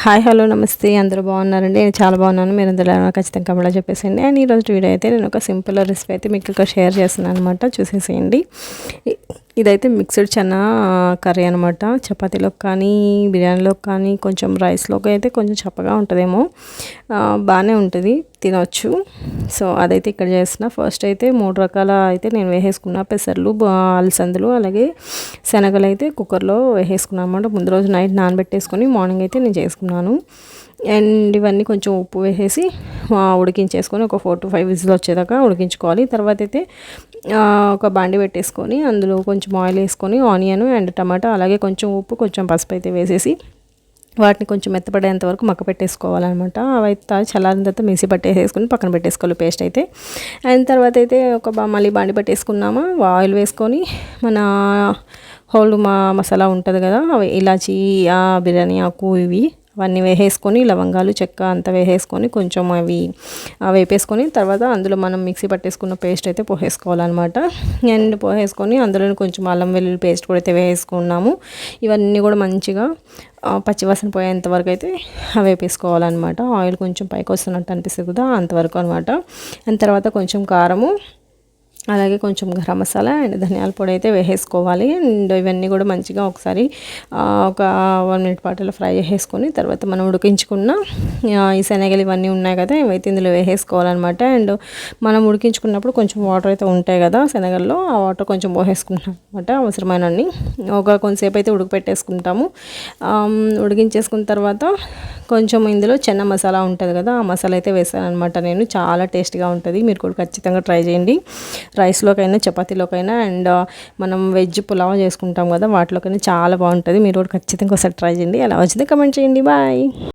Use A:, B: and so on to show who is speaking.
A: Hi hello నమస్తే అందరూ బాగున్నారండి. నేను చాలా బాగున్నాను. మీరు అందరూ ఖచ్చితంగా కమెంట్లో చెప్పేసేయండి. అండ్ ఈరోజు వీడియో అయితే నేను ఒక సింపుల్ రెసిపీ అయితే మీకు ఇక్కడ షేర్ చేస్తున్నాను అనమాట. చూసేసేయండి. ఇదైతే మిక్స్డ్ చన్నా కర్రీ అనమాట. చపాతీలోకి కానీ బిర్యానీలోకి కానీ కొంచెం రైస్లోకి అయితే కొంచెం చప్పగా ఉంటుందేమో, బాగానే ఉంటుంది, తినవచ్చు. సో అదైతే ఇక్కడ చేస్తున్నా. ఫస్ట్ అయితే 3 రకాల అయితే నేను వేసేసుకున్నా. పెసర్లు, అలసందలు, అలాగే శనగలు అయితే కుక్కర్లో వేసేసుకున్నాను అనమాట. ముందు రోజు నైట్ నానబెట్టేసుకొని మార్నింగ్ అయితే నేను చేసుకున్నాను. అండ్ ఇవన్నీ కొంచెం ఉప్పు వేసేసి ఉడికించేసుకొని ఒక 4 to 5 విజిల్ వచ్చేదాకా ఉడికించుకోవాలి. తర్వాత అయితే ఒక బాండి పెట్టేసుకొని అందులో కొంచెం ఆయిల్ వేసుకొని ఆనియన్ అండ్ టమాటా అలాగే కొంచెం ఉప్పు కొంచెం పసుపు అయితే వేసేసి వాటిని కొంచెం మెత్తపడేంత వరకు మక్క పెట్టేసుకోవాలన్నమాట. అవైతే చల్లారిన తర్వాత మిక్సీ పట్టేసుకొని పక్కన పెట్టేసుకోవాలి పేస్ట్ అయితే. అయిన తర్వాత అయితే మళ్ళీ బాండి పట్టేసుకున్నామా, ఆయిల్ వేసుకొని మన హోల్ మసాలా ఉంటుంది కదా, అవి ఇలాచి, బిర్యానీ ఆకు, ఇవి అవన్నీ వేసేసుకొని లవంగాలు, చెక్క అంతా వేసేసుకొని కొంచెం అవి వేపేసుకొని తర్వాత అందులో మనం మిక్సీ పట్టేసుకున్న పేస్ట్ అయితే పోసేసుకోవాలన్నమాట. అండ్ పోసేసుకొని అందులో కొంచెం అల్లం వెల్లుల్లి పేస్ట్ కూడా అయితే వేసుకున్నాము. ఇవన్నీ కూడా మంచిగా పచ్చివాసన పోయేంత వరకు అయితే వేపేసుకోవాలన్నమాట. ఆయిల్ కొంచెం పైకి వస్తున్నట్టు అనిపిస్తుంది కదా, అంతవరకు అనమాట. అండ్ తర్వాత కొంచెం కారము, అలాగే కొంచెం గరం మసాలా అండ్ ధనియాల పొడి అయితే వేసేసుకోవాలి. అండ్ ఇవన్నీ కూడా మంచిగా ఒకసారి ఒక 1 minute పాటు ఫ్రై చేసేసుకొని తర్వాత మనం ఉడికించుకున్న ఈ శనగలు ఇవన్నీ ఉన్నాయి కదా, ఇవైతే ఇందులో వేసేసుకోవాలన్నమాట. అండ్ మనం ఉడికించుకున్నప్పుడు కొంచెం వాటర్ అయితే ఉంటాయి కదా శనగల్లో, ఆ వాటర్ కొంచెం పోసేసుకుంటాం అనమాట. అవసరమైనన్ని కొంతసేపు అయితే ఉడకపెట్టేసుకుంటాము. ఉడికించేసుకున్న తర్వాత కొంచెం ఇందులో చెన్న మసాలా ఉంటుంది కదా, ఆ మసాలా అయితే వేసాను అనమాట నేను. చాలా టేస్ట్గా ఉంటుంది, మీరు కూడా ఖచ్చితంగా ట్రై చేయండి. రైస్లోకైనా చపాతీలోకైనా అండ్ మనం వెజ్ పులావ్ చేసుకుంటాం కదా, వాటిలోకైనా చాలా బాగుంటుంది. మీరు కూడా ఖచ్చితంగా ఒకసారి ట్రై చేయండి. ఎలా వచ్చింది కమెంట్ చేయండి. బాయ్.